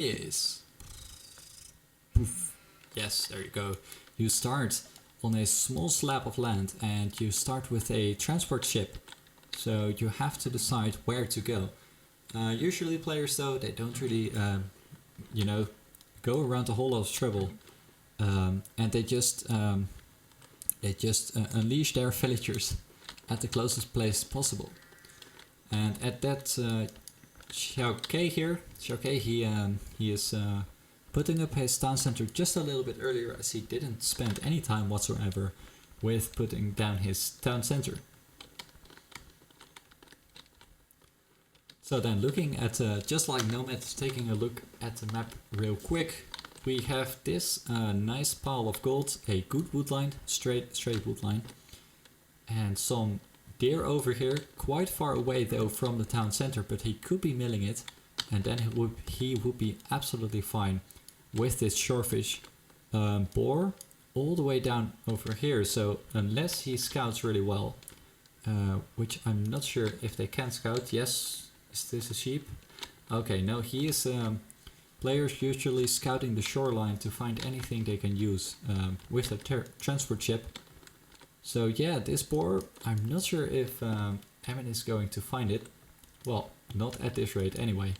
is... Poof. Yes, there you go. You start on a small slab of land and you start with a transport ship. So you have to decide where to go. Usually players though, they don't really, you know, go around a whole lot of trouble. And they just unleash their villagers at the closest place possible. And at that XiaoK here, XiaoK he is putting up his town center just a little bit earlier, as he didn't spend any time whatsoever with putting down his town center. So then looking at, just like Nomad, taking a look at the map real quick, we have this nice pile of gold, a good wood line, straight wood line, and some deer over here, quite far away though from the town center, but he could be milling it, and then he would be absolutely fine with this shorefish. Boar all the way down over here, so unless he scouts really well, which I'm not sure if they can scout. Yes, is this a sheep? Okay, no, he is... players usually scouting the shoreline to find anything they can use with a transport ship. So yeah, this boar, I'm not sure if Emin is going to find it. Well, not at this rate anyway.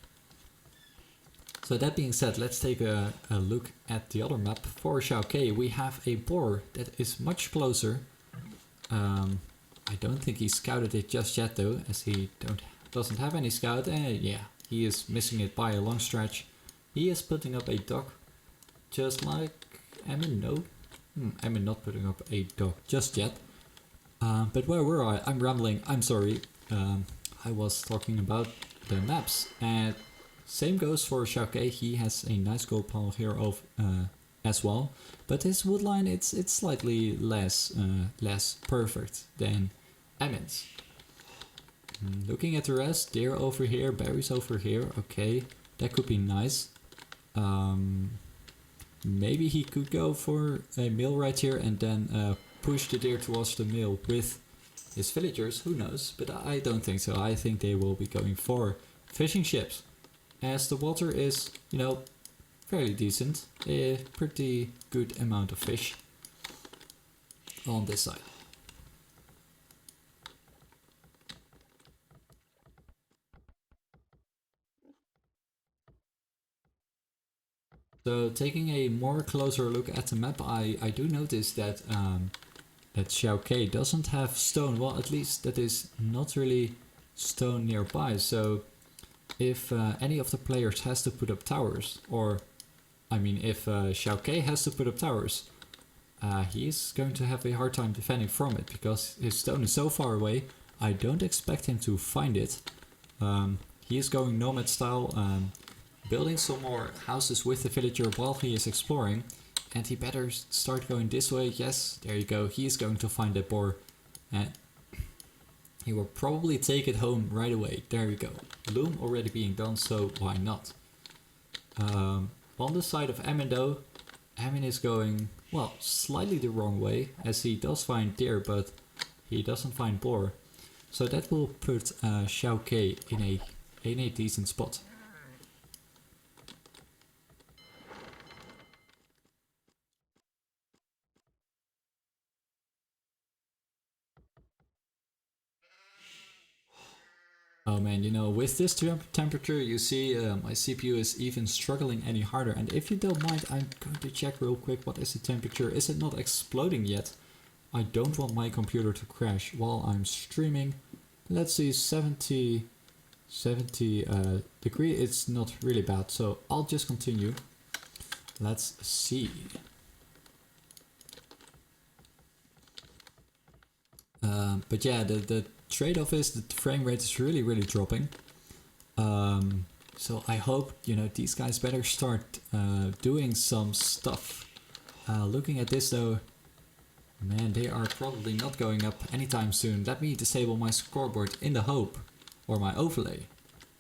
So that being said, let's take a look at the other map. For XiaoK, we have a boar that is much closer. I don't think he scouted it just yet though, as he doesn't have any scout. Yeah, he is missing it by a long stretch. He is putting up a dock, just like Emin. No, Emin not putting up a dock just yet. But where were I? I'm rambling, I'm sorry. I was talking about the maps, and same goes for XiaoK. He has a nice gold pile here of as well, but his woodline it's slightly less perfect than Emin's. Looking at the rest, deer over here, berries over here. Okay, that could be nice. Maybe he could go for a mill right here and then push the deer towards the mill with his villagers. Who knows? But I don't think so. I think they will be going for fishing ships, as the water is, you know, fairly decent. A pretty good amount of fish on this side. So taking a more closer look at the map, I do notice that that XiaoK doesn't have stone. Well, at least that is not really stone nearby. So if any of the players has to put up towers, or I mean if XiaoK has to put up towers, he's going to have a hard time defending from it, because his stone is so far away. I don't expect him to find it. He is going nomad style, building some more houses with the villager while he is exploring, and he better start going this way. Yes, there you go, he is going to find that boar, and he will probably take it home right away. There we go, loom already being done, so why not? On the side of Emin though, Emin is going, well, slightly the wrong way, as he does find deer, but he doesn't find boar. So that will put XiaoK in a decent spot. Oh man, you know, with this temperature, you see my CPU is even struggling any harder. And if you don't mind, I'm going to check real quick, what is the temperature? Is it not exploding yet? I don't want my computer to crash while I'm streaming. Let's see, 70 degree. It's not really bad, so I'll just continue. Let's see. But yeah, the trade-off is that the frame rate is really dropping. So I hope, you know, these guys better start doing some stuff. Looking at this though, man, they are probably not going up anytime soon. Let me disable my scoreboard in the hope, or my overlay,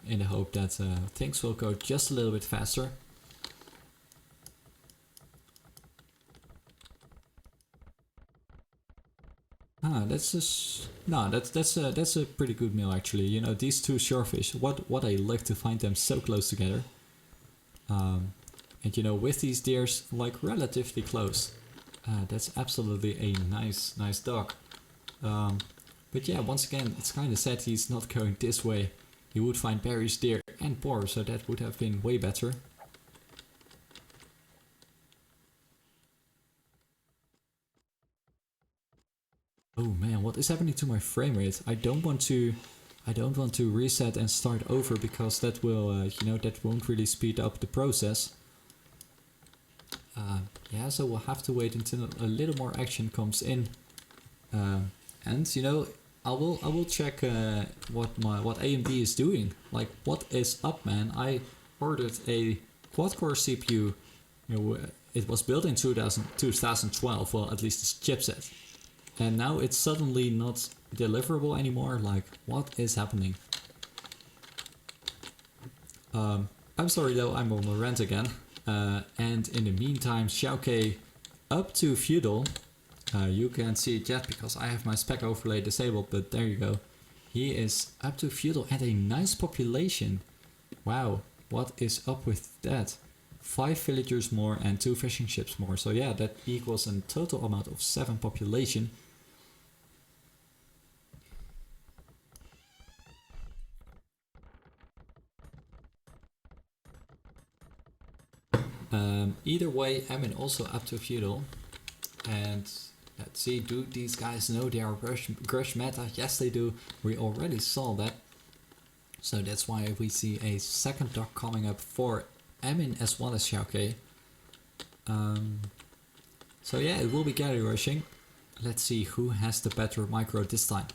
in the hope that things will go just a little bit faster. That's just that's a pretty good meal actually. You know, these two shorefish, what I like to find them so close together. And you know, with these deers like relatively close, that's absolutely a nice dog. But yeah, once again, it's kind of sad he's not going this way. He would find berries, deer and boar, so that would have been way better. Oh man, what is happening to my frame rate? I don't want to reset and start over because that will, you know, that won't really speed up the process. Yeah, so we'll have to wait until a little more action comes in. And you know, I will check what AMD is doing. Like, what is up, man? I ordered a quad-core CPU. You know, it was built in 2012. Well, at least this chipset. And now it's suddenly not deliverable anymore. Like, what is happening? I'm sorry though, I'm on a rant again. And in the meantime, XiaoK up to feudal. You can't see it yet because I have my spec overlay disabled, but there you go. He is up to feudal and a nice population. Wow, what is up with that? 5 villagers more and 2 fishing ships more. So yeah, that equals a total amount of 7 population. Either way, Emin also up to feudal. And let's see, do these guys know they are Grush meta? Yes, they do. We already saw that. So that's why we see a second dock coming up for Emin as well as XiaoK. So yeah, it will be galley rushing. Let's see who has the better micro this time.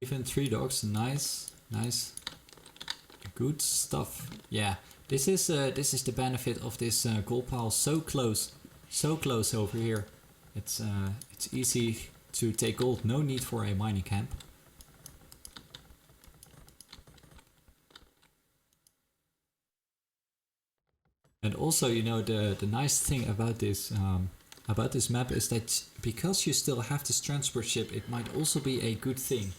Even 3 dogs, nice. Good stuff. Yeah, this is the benefit of this gold pile so close over here. It's easy to take gold, no need for a mining camp. And also, you know, the nice thing about this map is that because you still have this transport ship, it might also be a good thing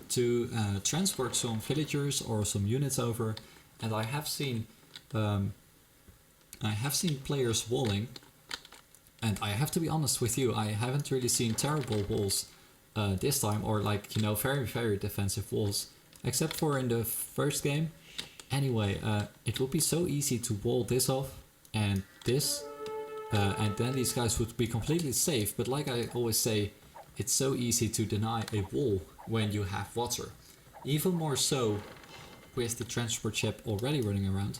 to transport some villagers or some units over. And I have seen players walling, and I have to be honest with you, I haven't really seen terrible walls this time, or like, you know, very defensive walls, except for in the first game. Anyway, it would be so easy to wall this off and this, and then these guys would be completely safe. But like I always say, it's so easy to deny a wall when you have water. Even more so with the transport ship already running around.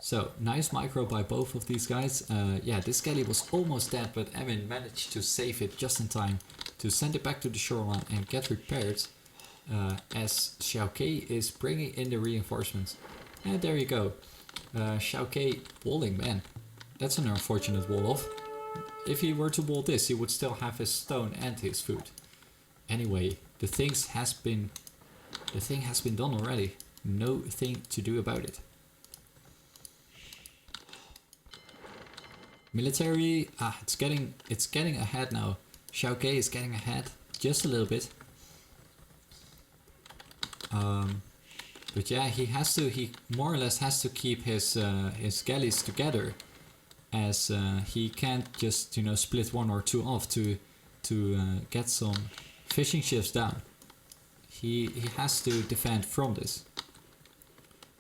So, nice micro by both of these guys. Yeah, this galley was almost dead, but Emin managed to save it just in time to send it back to the shoreline and get repaired. As XiaoK is bringing in the reinforcements. And there you go. XiaoK walling, man. That's an unfortunate wall off. If he were to wall this, he would still have his stone and his food. Anyway, the thing has been done already. No thing to do about it. Military, it's getting ahead now. XiaoK is getting ahead just a little bit. But yeah, he more or less has to keep his galleys together, as he can't just, you know, split 1 or 2 off to get some fishing ships down. He has to defend from this.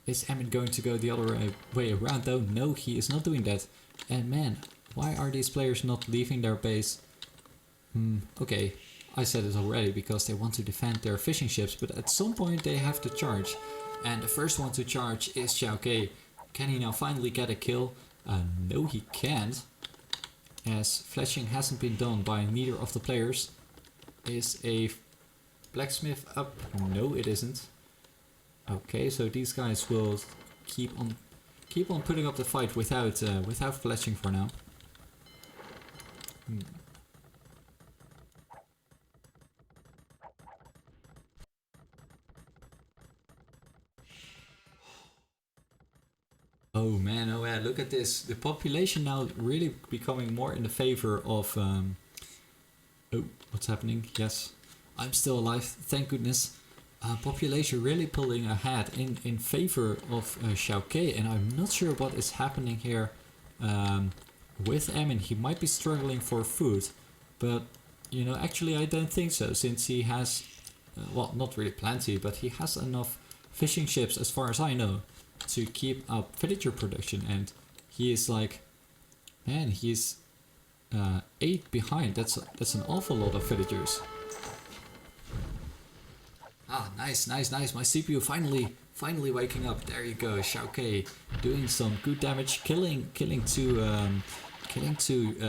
Is Emin going to go the other way around though? No, he is not doing that. And man, why are these players not leaving their base? Okay, I said it already, because they want to defend their fishing ships, but at some point they have to charge. And the first one to charge is XiaoK. Can he now finally get a kill? No, he can't, as flashing hasn't been done by neither of the players. Is a blacksmith up? No, it isn't. Okay, so these guys will keep on keep on putting up the fight without without flashing for now. Oh man, oh yeah, look at this. The population now really becoming more in the favor of... oh, what's happening? Yes, I'm still alive, thank goodness. Population really pulling ahead in favor of XiaoK, and I'm not sure what is happening here with Emin. He might be struggling for food, but you know, actually I don't think so, since he has, well, not really plenty, but he has enough fishing ships, as far as I know, to keep up villager production, and he is like, man, he's 8 behind. That's an awful lot of villagers. Ah, nice. My CPU finally waking up. There you go, XiaoK doing some good damage, killing two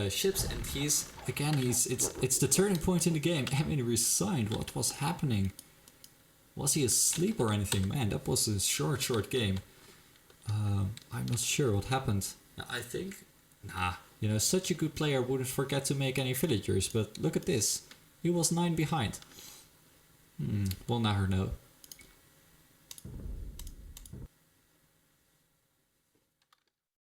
ships, and it's the turning point in the game. Emin resigned. What was happening? Was he asleep or anything? Man, that was a short game. I'm not sure what happened. I think, you know, such a good player wouldn't forget to make any villagers, but look at this. He was 9 behind. We'll never know.